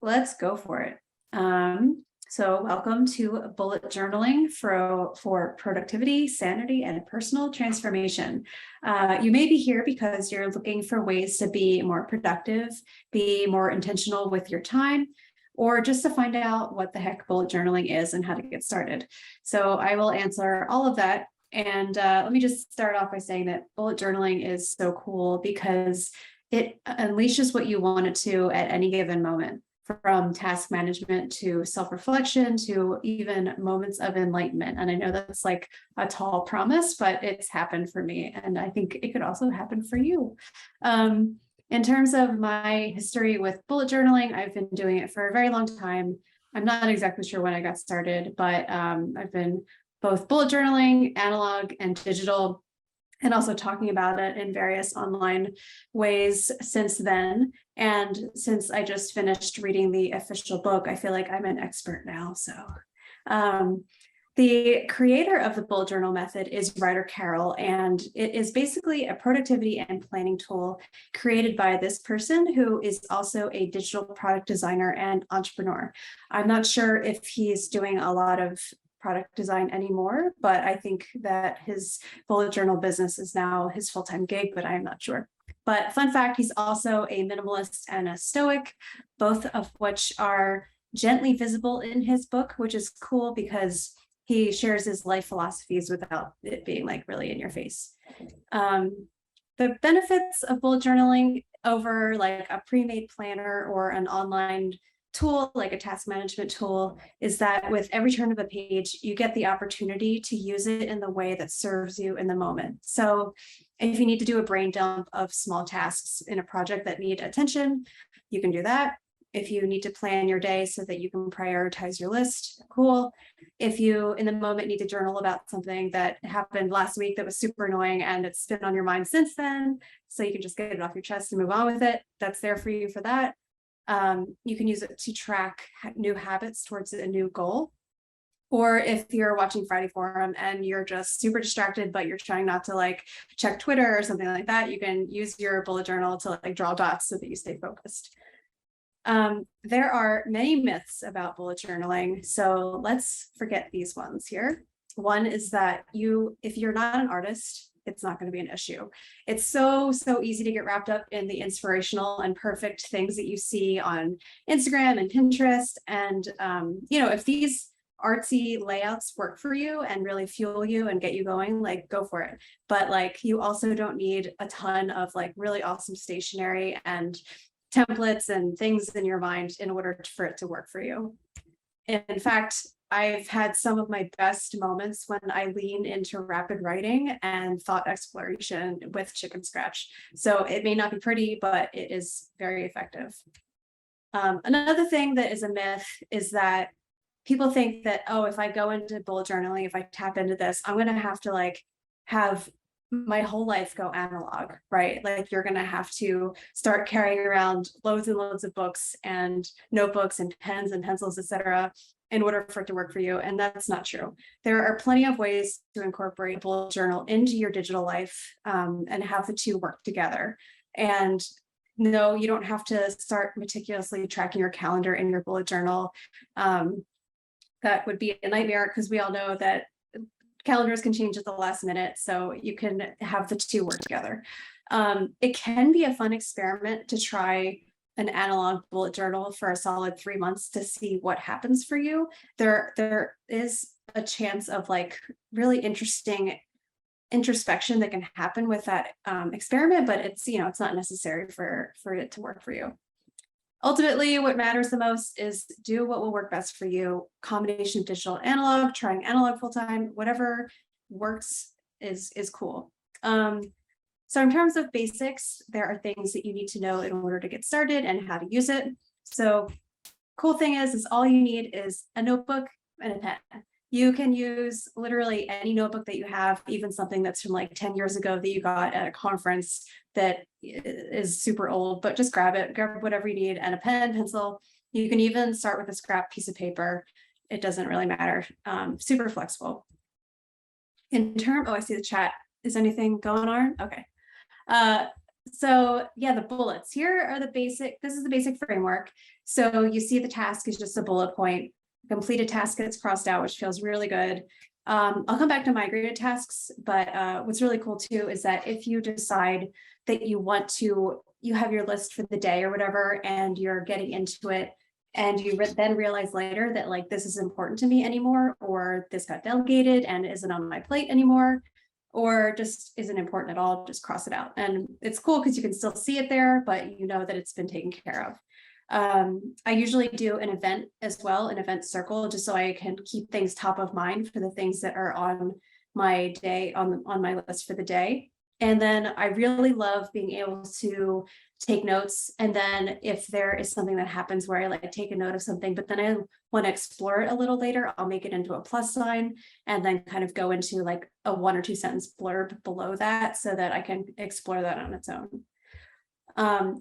Let's go for it. So welcome to bullet journaling for productivity, sanity, and personal transformation. You may be here because you're looking for ways to be more productive, be more intentional with your time, or just to find out what the heck bullet journaling is and how to get started. So I will answer all of that. And let me just start off by saying that bullet journaling is so cool because it unleashes what you want it to at any given moment, from task management to self-reflection to even moments of enlightenment. And I know that's like a tall promise, but it's happened for me. And I think it could also happen for you. In terms of my history with bullet journaling, I've been doing it for a very long time. I'm not exactly sure when I got started, but I've been both bullet journaling, analog and digital, and also talking about it in various online ways since then. And since I just finished reading the official book, I feel like I'm an expert now. So the creator of the bullet journal method is Ryder Carroll, and it is basically a productivity and planning tool created by this person who is also a digital product designer and entrepreneur. I'm not sure if he's doing a lot of product design anymore, but I think that his bullet journal business is now his full-time gig, but I'm not sure. But fun fact, he's also a minimalist and a stoic, both of which are gently visible in his book, which is cool because he shares his life philosophies without it being like really in your face. The benefits of bullet journaling over like a pre-made planner or an online tool like a task management tool is that with every turn of a page, you get the opportunity to use it in the way that serves you in the moment. So if you need to do a brain dump of small tasks in a project that need attention, you can do that. If you need to plan your day so that you can prioritize your list, cool. If you in the moment need to journal about something that happened last week that was super annoying and it's been on your mind since then, so you can just get it off your chest and move on with it, that's there for you for that. You can use it to track new habits towards a new goal. Or if you're watching Friday Forum and you're just super distracted, but you're trying not to like check Twitter or something like that, you can use your bullet journal to like draw dots so that you stay focused. There are many myths about bullet journaling, so let's forget these ones here. One is that if you're not an artist, it's not going to be an issue. It's so easy to get wrapped up in the inspirational and perfect things that you see on Instagram and Pinterest. And, if these artsy layouts work for you and really fuel you and get you going, like go for it. But like, you also don't need a ton of like really awesome stationery and templates and things in your mind in order for it to work for you. In fact, I've had some of my best moments when I lean into rapid writing and thought exploration with chicken scratch. So it may not be pretty, but it is very effective. Another thing that is a myth is that people think that, oh, if I go into bullet journaling, if I tap into this, I'm going to have to like have my whole life go analog, right? Like you're going to have to start carrying around loads and loads of books and notebooks and pens and pencils, etc., in order for it to work for you. And that's not true. There are plenty of ways to incorporate a bullet journal into your digital life and have the two work together. And no, you don't have to start meticulously tracking your calendar in your bullet journal. That would be a nightmare because we all know that calendars can change at the last minute. So you can have the two work together. It can be a fun experiment to try an analog bullet journal for a solid 3 months to see what happens for you. There is a chance of like really interesting introspection that can happen with that experiment, but it's not necessary for it to work for you. Ultimately, what matters the most is do what will work best for you. Combination of digital and analog, trying analog full time, whatever works is cool. So in terms of basics, there are things that you need to know in order to get started and how to use it. So cool thing is all you need is a notebook and a pen. You can use literally any notebook that you have, even something that's from like 10 years ago that you got at a conference that is super old, but just grab whatever you need, and a pen, pencil. You can even start with a scrap piece of paper. It doesn't really matter. Super flexible. I see the chat. Is anything going on? Okay. So yeah, the bullets here are the basic, this is the basic framework. So you see the task is just a bullet point. Completed task gets crossed out, which feels really good. I'll come back to migrated tasks, but what's really cool too is that if you decide that you want to, you have your list for the day or whatever, and you're getting into it, and you then realize later that like this is important to me anymore, or this got delegated and isn't on my plate anymore, or just isn't important at all, just cross it out. And it's cool because you can still see it there, but you know that it's been taken care of. I usually do an event as well, an event circle, just so I can keep things top of mind for the things that are on my day, on my list for the day. And then I really love being able to take notes. And then if there is something that happens where I like take a note of something, but then I want to explore it a little later, I'll make it into a plus sign and then kind of go into like a 1 or 2 sentence blurb below that so that I can explore that on its own.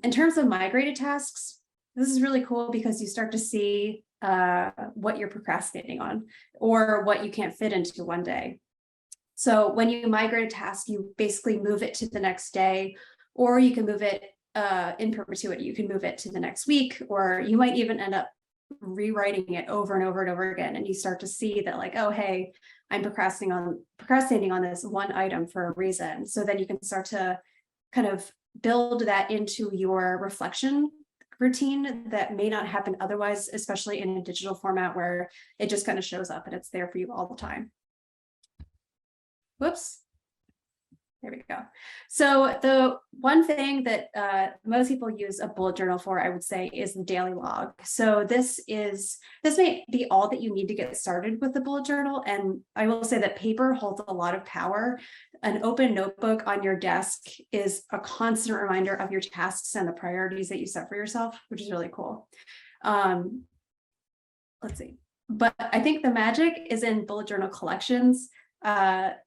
In terms of migrated tasks, this is really cool because you start to see what you're procrastinating on or what you can't fit into one day. So when you migrate a task, you basically move it to the next day, or you can move it in perpetuity. You can move it to the next week, or you might even end up rewriting it over and over and over again. And you start to see that like, oh, hey, I'm procrastinating on this one item for a reason. So then you can start to kind of build that into your reflection routine that may not happen otherwise, especially in a digital format where it just kind of shows up and it's there for you all the time. Whoops. There we go. So the one thing that most people use a bullet journal for, I would say, is the daily log. So this may be all that you need to get started with the bullet journal. And I will say that paper holds a lot of power. An open notebook on your desk is a constant reminder of your tasks and the priorities that you set for yourself, which is really cool. Let's see. But I think the magic is in bullet journal collections.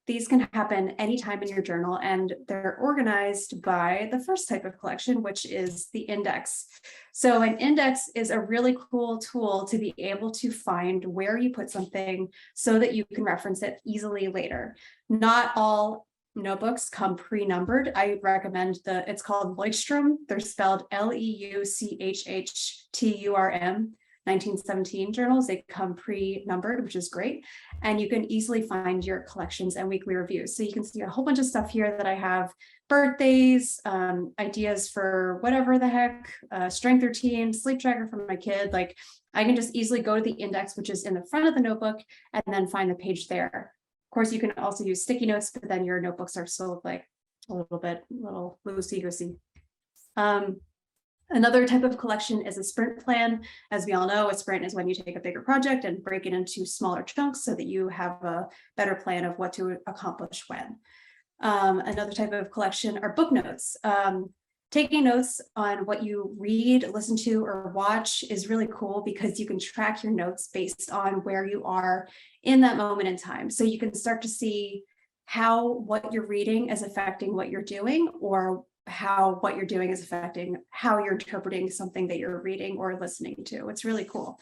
These can happen anytime in your journal, and they're organized by the first type of collection, which is the index. So an index is a really cool tool to be able to find where you put something so that you can reference it easily later. Not all notebooks come pre-numbered. I recommend it's called Leuchtturm. They're spelled Leuchtturm. 1917 journals. They come pre-numbered, which is great. And you can easily find your collections and weekly reviews. So you can see a whole bunch of stuff here that I have: birthdays, ideas for whatever the heck, strength routine, sleep tracker for my kid. Like I can just easily go to the index, which is in the front of the notebook, and then find the page there. Of course, you can also use sticky notes, but then your notebook starts to look like a little loosey-goosey. Another type of collection is a sprint plan. As we all know, a sprint is when you take a bigger project and break it into smaller chunks so that you have a better plan of what to accomplish when. Another type of collection are book notes. Taking notes on what you read, listen to, or watch is really cool because you can track your notes based on where you are in that moment in time. So you can start to see how what you're reading is affecting what you're doing, or how what you're doing is affecting how you're interpreting something that you're reading or listening to. It's really cool.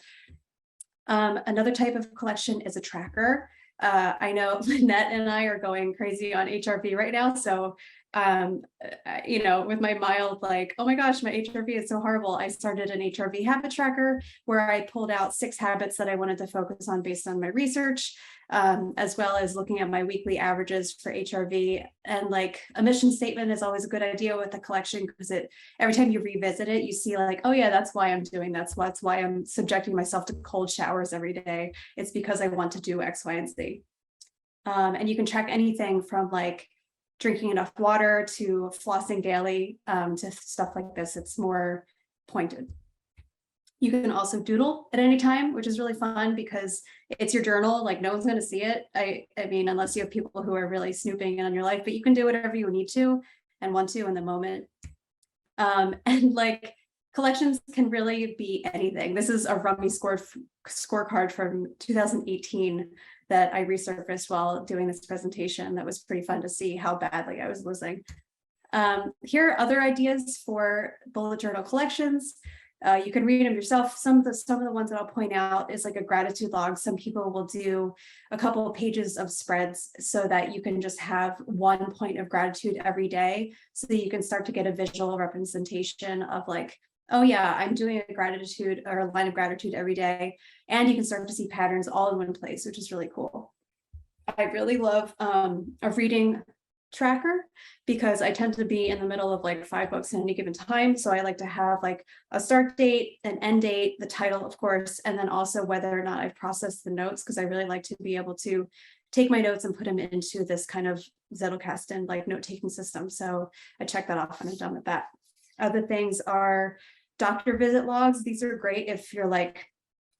Another type of collection is a tracker. I know Lynette and I are going crazy on HRV right now. So, with my mild, like, oh my gosh, my HRV is so horrible, I started an HRV habit tracker where I pulled out 6 habits that I wanted to focus on based on my research, as well as looking at my weekly averages for HRV. And like a mission statement is always a good idea with the collection, because every time you revisit it, you see like, oh yeah, that's why I'm doing that's why I'm subjecting myself to cold showers every day. It's because I want to do X, Y, and Z. And you can track anything from like drinking enough water to flossing daily, to stuff like this. It's more pointed. You can also doodle at any time, which is really fun because it's your journal. Like no one's going to see it. I mean, unless you have people who are really snooping on your life, but you can do whatever you need to and want to in the moment. And like collections can really be anything. This is a Rummy scorecard from 2018 that I resurfaced while doing this presentation. That was pretty fun to see how badly I was losing. Here are other ideas for bullet journal collections. You can read them yourself. Some of the ones that I'll point out is like a gratitude log. Some people will do a couple of pages of spreads so that you can just have one point of gratitude every day, so that you can start to get a visual representation of like, oh yeah, I'm doing a gratitude or a line of gratitude every day. And you can start to see patterns all in one place, which is really cool. I really love a reading tracker, because I tend to be in the middle of like 5 books at any given time. So I like to have like a start date, an end date, the title, of course, and then also whether or not I've processed the notes, because I really like to be able to take my notes and put them into this kind of Zettelkasten and like note-taking system. So I check that off when I'm done with that. Other things are doctor visit logs. These are great if you're like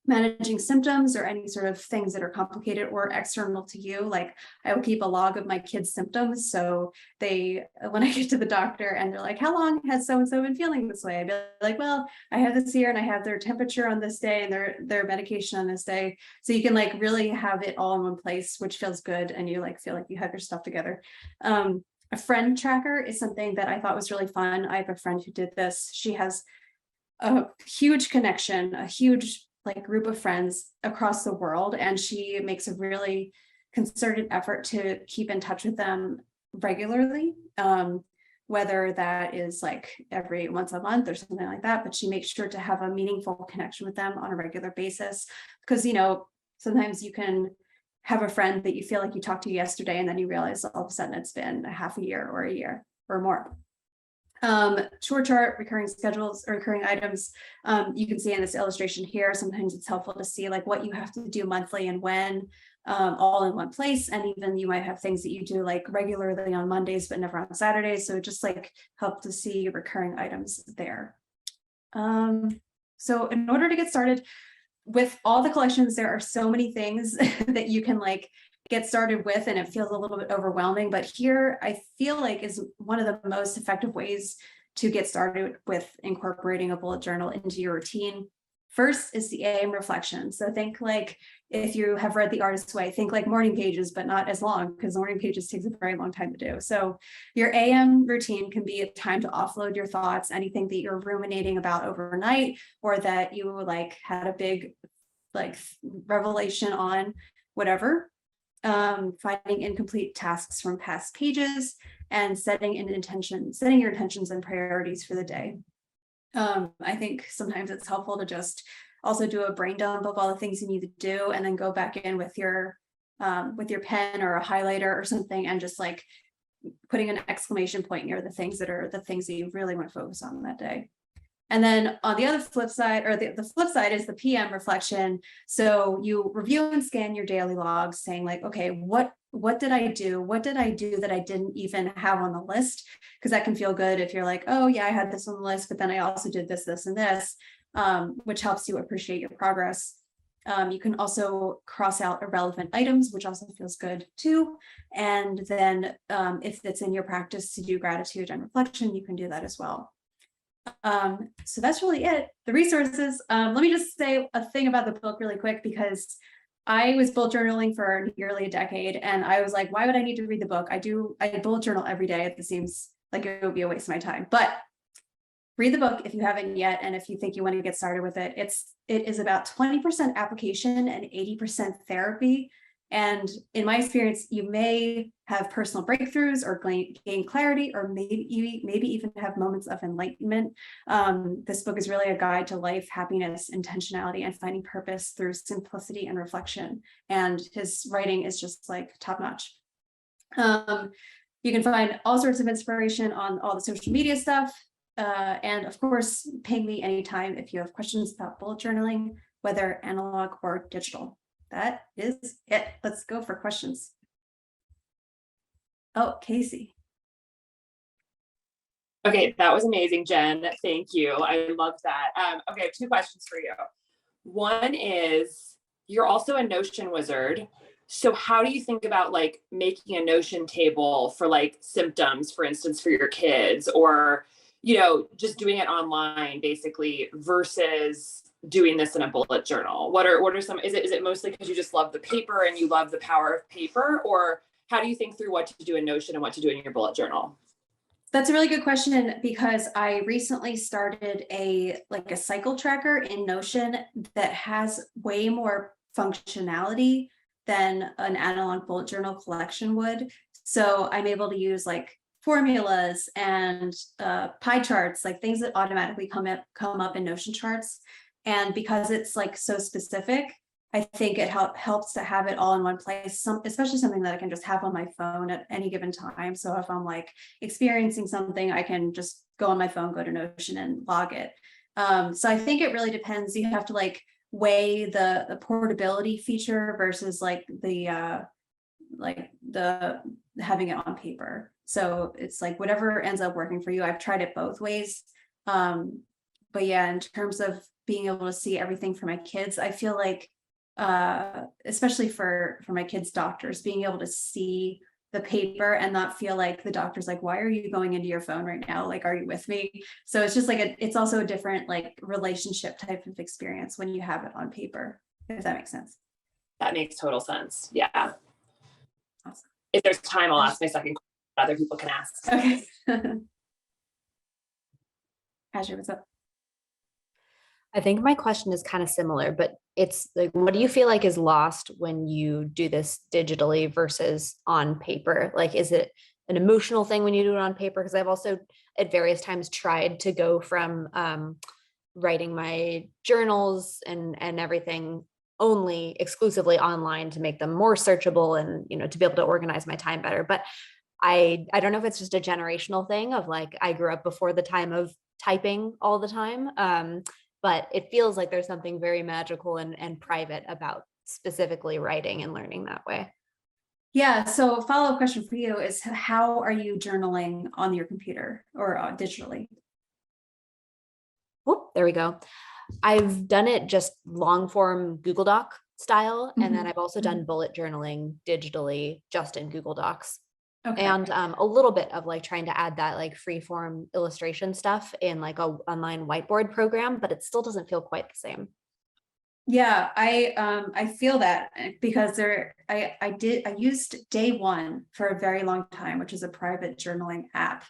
managing symptoms or any sort of things that are complicated or external to you. Like I will keep a log of my kids' symptoms. So when I get to the doctor and they're like, how long has so-and-so been feeling this way? I'd be like, well, I have this here and I have their temperature on this day and their medication on this day. So you can like really have it all in one place, which feels good. And you like feel like you have your stuff together. A friend tracker is something that I thought was really fun. I have a friend who did this. She has a huge connection, a huge like group of friends across the world, and she makes a really concerted effort to keep in touch with them regularly, whether that is like every once a month or something like that, but she makes sure to have a meaningful connection with them on a regular basis, because sometimes you can have a friend that you feel like you talked to yesterday and then you realize all of a sudden it's been a half a year or a year or more. Chore chart, recurring schedules, or recurring items. You can see in this illustration here, sometimes it's helpful to see like what you have to do monthly and when, all in one place. And even you might have things that you do like regularly on Mondays, but never on Saturdays. So just like help to see recurring items there. So in order to get started with all the collections, there are so many things that you can like get started with, and it feels a little bit overwhelming, but here I feel like is one of the most effective ways to get started with incorporating a bullet journal into your routine. First is the AM reflection. So think like, if you have read The Artist's Way, think like morning pages, but not as long, because morning pages takes a very long time to do. So your AM routine can be a time to offload your thoughts, anything that you're ruminating about overnight, or that you like had a big like revelation on, whatever. Finding incomplete tasks from past pages, and setting your intentions and priorities for the day. I think sometimes it's helpful to just also do a brain dump of all the things you need to do, and then go back in with your pen or a highlighter or something, and just like putting an exclamation point near the things that you really want to focus on that day. And then on the other flip side, or the flip side, is the PM reflection. So you review and scan your daily logs, saying like, okay, what did I do? What did I do that I didn't even have on the list? Because that can feel good if you're like, oh yeah, I had this on the list, but then I also did this, this, and this, which helps you appreciate your progress. You can also cross out irrelevant items, which also feels good too. And then if it's in your practice to do gratitude and reflection, you can do that as well. So that's really it. The resources. Let me just say a thing about the book really quick, because I was bullet journaling for nearly a decade, and I was like, why would I need to read the book? I bullet journal every day. It seems like it would be a waste of my time, but read the book if you haven't yet. And if you think you want to get started with it, it is about 20% application and 80% therapy. And in my experience, you may have personal breakthroughs or gain clarity, or maybe even have moments of enlightenment. This book is really a guide to life, happiness, intentionality, and finding purpose through simplicity and reflection. And his writing is just like top notch. You can find all sorts of inspiration on all the social media stuff. And of course, ping me anytime if you have questions about bullet journaling, whether analog or digital. That is it. Let's go for questions. Oh, Casey. Okay, that was amazing, Jen. Thank you. I love that. Okay, I have 2 questions for you. One is, you're also a Notion wizard. So how do you think about like making a Notion table for like symptoms, for instance, for your kids, or, just doing it online basically versus doing this in a bullet journal? What are some, is it mostly because you just love the paper and you love the power of paper, or how do you think through what to do in Notion and what to do in your bullet journal? That's a really good question because I recently started a cycle tracker in Notion that has way more functionality than an analog bullet journal collection would. So I'm able to use like formulas and pie charts, like things that automatically come up in Notion charts. And because it's like so specific, I think it helps to have it all in one place, especially something that I can just have on my phone at any given time. So if I'm like experiencing something, I can just go on my phone, go to Notion and log it. So I think it really depends. You have to like weigh the portability feature versus like the having it on paper. So it's like whatever ends up working for you. I've tried it both ways. But yeah, in terms of being able to see everything for my kids, I feel like especially for my kids' doctors, being able to see the paper and not feel like the doctor's like, why are you going into your phone right now? Like, are you with me? So it's just like it's also a different like relationship type of experience when you have it on paper, if that makes sense. That makes total sense. Yeah. Awesome. If there's time, I'll ask my second question that other people can ask. Okay. Azure, what's up? I think my question is kind of similar, but it's like, what do you feel like is lost when you do this digitally versus on paper? Like, is it an emotional thing when you do it on paper? Because I've also at various times tried to go from writing my journals and everything only exclusively online to make them more searchable and, you know, to be able to organize my time better. But I don't know if it's just a generational thing of like, I grew up before the time of typing all the time. But it feels like there's something very magical and private about specifically writing and learning that way. Yeah. So follow-up question for you is how are you journaling on your computer or digitally? Oh, there we go. I've done it just long form Google Doc style. And then I've also done bullet journaling digitally just in Google Docs. Okay. And a little bit of like trying to add that like free form illustration stuff in like a online whiteboard program, but it still doesn't feel quite the same. Yeah, I feel that because I used Day One for a very long time, which is a private journaling app.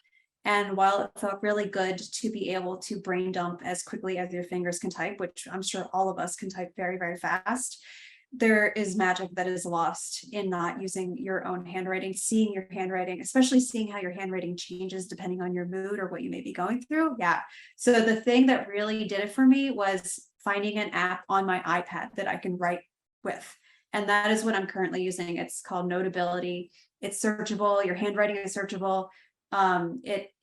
And while it felt really good to be able to brain dump as quickly as your fingers can type, which I'm sure all of us can type very, very fast, there is magic that is lost in not using your own handwriting, seeing your handwriting, especially seeing how your handwriting changes depending on your mood or what you may be going through. Yeah. So the thing that really did it for me was finding an app on my iPad that I can write with. And that is what I'm currently using. It's called Notability. It's searchable. Your handwriting is searchable.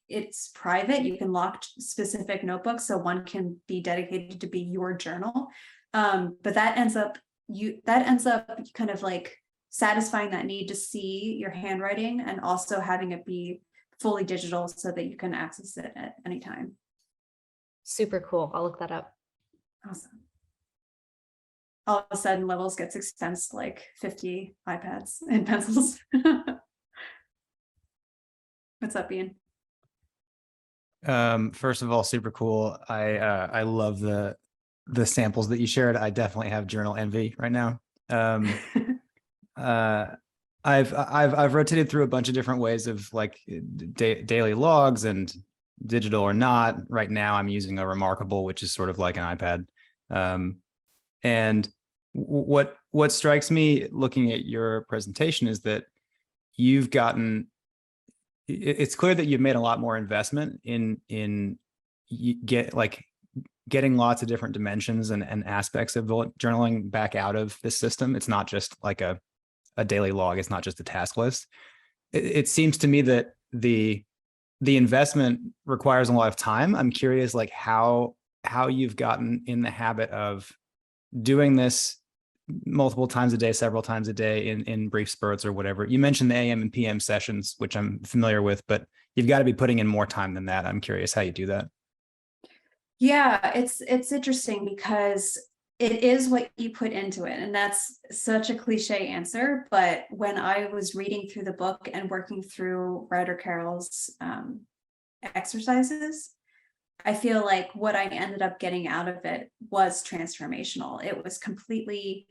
It's private. You can lock specific notebooks. So one can be dedicated to be your journal. But that ends up kind of like satisfying that need to see your handwriting and also having it be fully digital so that you can access it at any time. Super cool. I'll look that up. Awesome. All of a sudden levels gets expensed like 50 iPads and pencils. What's up, Ian? First of all, super cool. I love the samples that you shared. I definitely have journal envy right now. I've rotated through a bunch of different ways of like daily logs and digital or not. Right now I'm using a Remarkable, which is sort of like an iPad. And what strikes me looking at your presentation is that it's clear that you've made a lot more investment in getting lots of different dimensions and aspects of bullet journaling back out of this system. It's not just like a daily log. It's not just a task list. It seems to me that the investment requires a lot of time. I'm curious, like how you've gotten in the habit of doing this multiple times a day, several times a day in brief spurts or whatever. You mentioned the AM and PM sessions, which I'm familiar with, but you've got to be putting in more time than that. I'm curious how you do that. Yeah, it's interesting because it is what you put into it. And that's such a cliche answer. But when I was reading through the book and working through Ryder Carroll's exercises, I feel like what I ended up getting out of it was transformational. It was completely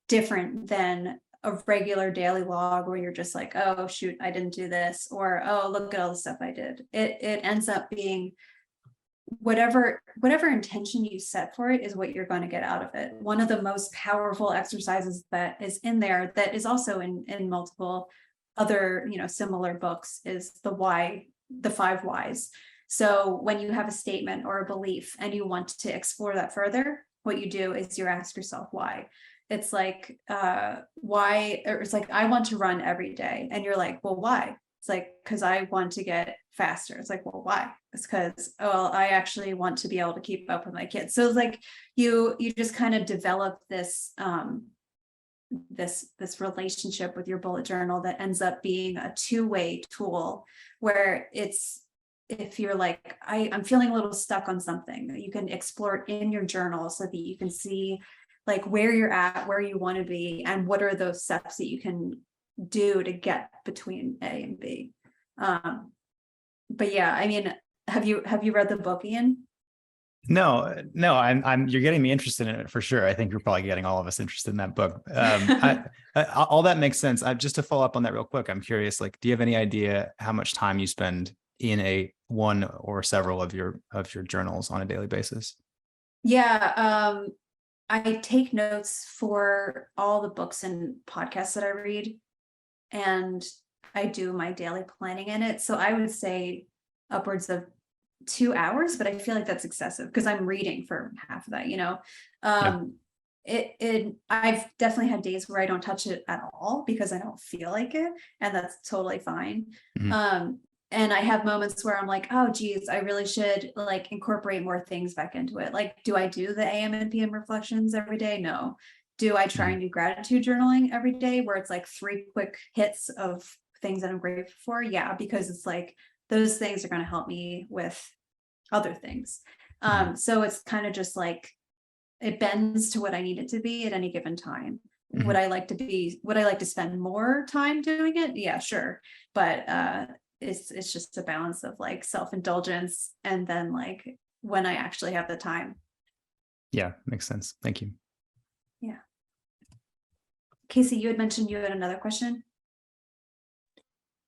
different than a regular daily log where you're just like, oh shoot, I didn't do this, or oh, look at all the stuff I did. It ends up being whatever intention you set for it is what you're going to get out of it. One of the most powerful exercises that is in there, that is also in multiple other, similar books, is the 5 whys. So when you have a statement or a belief and you want to explore that further, what you do is you ask yourself why. It's like, why, or it's like, I want to run every day. And you're like, well, why? It's like, because I want to get faster. It's like, well, why? It's because, well, I actually want to be able to keep up with my kids. So it's like, you just kind of develop this, this relationship with your bullet journal that ends up being a two-way tool, where it's, if you're like, I'm feeling a little stuck on something, you can explore it in your journal so that you can see like where you're at, where you want to be, and what are those steps that you can do to get between A and B. But yeah, I mean, have you read the book, Ian? No, I'm you're getting me interested in it for sure. I think you're probably getting all of us interested in that book. All that makes sense. Just to follow up on that real quick, I'm curious, like, do you have any idea how much time you spend in one or several of your journals on a daily basis? Yeah, I take notes for all the books and podcasts that I read, and I do my daily planning in it. So I would say upwards of 2 hours, but I feel like that's excessive because I'm reading for half of that, I've definitely had days where I don't touch it at all because I don't feel like it, and that's totally fine. Mm-hmm. And I have moments where I'm like, oh geez, I really should like incorporate more things back into it. Like, do I do the AM and PM reflections every day? No. Do I try and do gratitude journaling every day, where it's like 3 quick hits of things that I'm grateful for? Yeah, because it's like those things are going to help me with other things. So it's kind of just like, it bends to what I need it to be at any given time. Mm-hmm. Would I like to spend more time doing it? Yeah, sure. But it's just a balance of like self-indulgence and then like when I actually have the time. Yeah, makes sense. Thank you. Yeah. Casey, you had mentioned you had another question.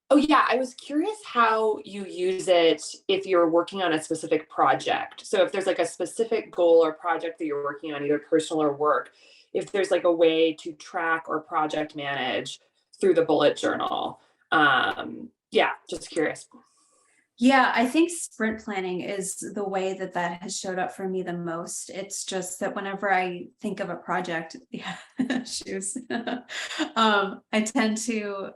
Oh yeah, I was curious how you use it if you're working on a specific project. So if there's like a specific goal or project that you're working on, either personal or work, if there's like a way to track or project manage through the bullet journal. Yeah, just curious. Yeah, I think sprint planning is the way that has showed up for me the most. It's just that whenever I think of a project, shoes, I tend to,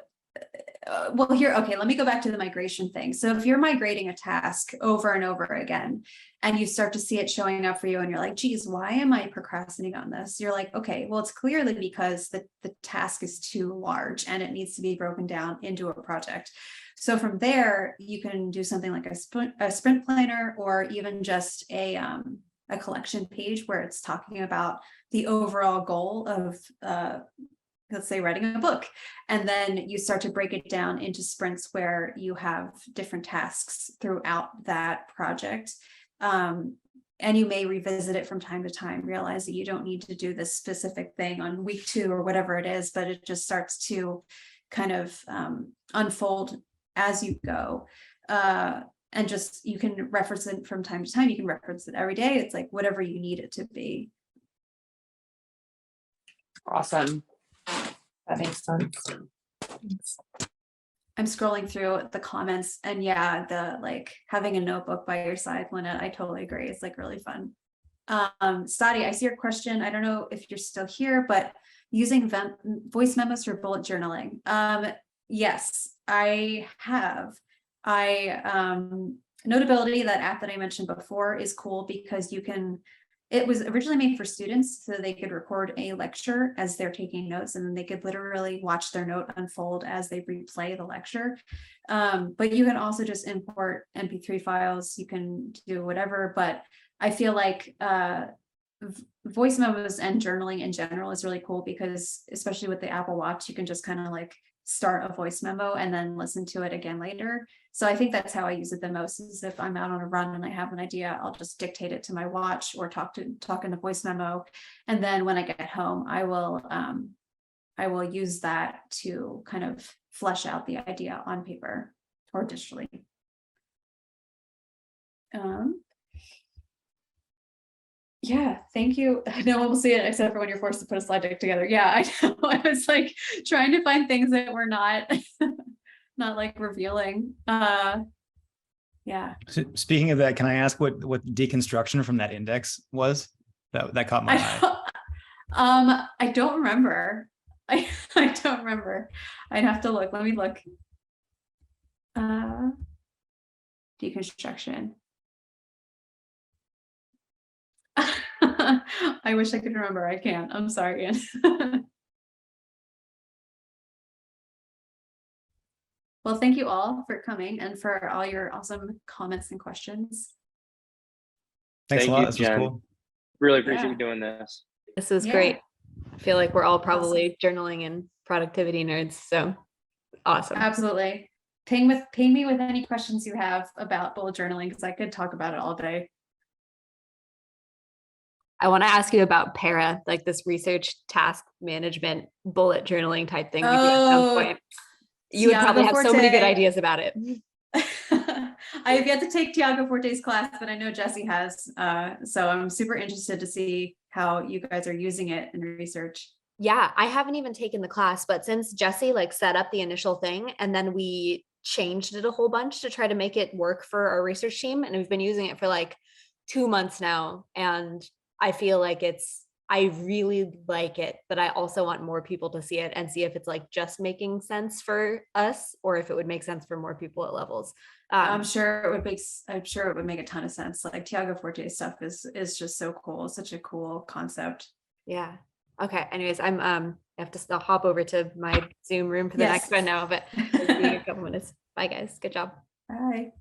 okay, let me go back to the migration thing. So if you're migrating a task over and over again, and you start to see it showing up for you and you're like, geez, why am I procrastinating on this? You're like, okay, well, it's clearly because the task is too large and it needs to be broken down into a project. So from there, you can do something like a sprint planner, or even just a collection page where it's talking about the overall goal of, let's say, writing a book. And then you start to break it down into sprints where you have different tasks throughout that project. And you may revisit it from time to time, realize that you don't need to do this specific thing on week 2 or whatever it is, but it just starts to kind of unfold as you go. And just, you can reference it from time to time. You can reference it every day. It's like whatever you need it to be. Awesome. That makes sense. Thanks. I'm scrolling through the comments, and yeah, the like having a notebook by your side, Lynette, I totally agree. It's like really fun. Stadi, I see your question. I don't know if you're still here, but using voice memos for bullet journaling. Yes, I have. Notability, that app that I mentioned before, is cool because it was originally made for students so they could record a lecture as they're taking notes, and then they could literally watch their note unfold as they replay the lecture. But you can also just import MP3 files. You can do whatever, but I feel like voice memos and journaling in general is really cool because, especially with the Apple Watch, you can just kind of like start a voice memo and then listen to it again later. So I think that's how I use it the most, is if I'm out on a run and I have an idea, I'll just dictate it to my watch or talk in the voice memo. And then when I get home, I will I will use that to kind of flesh out the idea on paper or digitally. Yeah, thank you. No one will see it except for when you're forced to put a slide deck together. Yeah, I know. I was like trying to find things that were not not like revealing. Yeah. So speaking of that, can I ask what deconstruction from that index was? That caught my eye. I don't remember. I don't remember. I'd have to look. Let me look. Deconstruction. I wish I could remember. I can't. I'm sorry, Ian. Well, thank you all for coming and for all your awesome comments and questions. Thanks a Thank lot. you, This was Jen. cool. Really appreciate Yeah. you doing this. This was Yeah. great. I feel like we're all probably journaling and productivity nerds. So awesome. Absolutely. Ping me with any questions you have about bullet journaling, because I could talk about it all day. I want to ask you about para, like this research task management bullet journaling type thing we do at some Oh, point. You would probably have so many good Forte. ideas about it. I have yet to take Tiago Forte's class, but I know Jesse has. So I'm super interested to see how you guys are using it in research. Yeah, I haven't even taken the class, but since Jesse like set up the initial thing and then we changed it a whole bunch to try to make it work for our research team, and we've been using it for like 2 months now, and I feel like I really like it, but I also want more people to see it and see if it's like just making sense for us or if it would make sense for more people at levels. I'm sure it would make a ton of sense. Like Tiago Forte's stuff is just so cool. Such a cool concept. Yeah. Okay. Anyways, I have to hop over to my Zoom room for the Yes. next one now, but I'll see you in a couple minutes. Bye guys. Good job. Bye.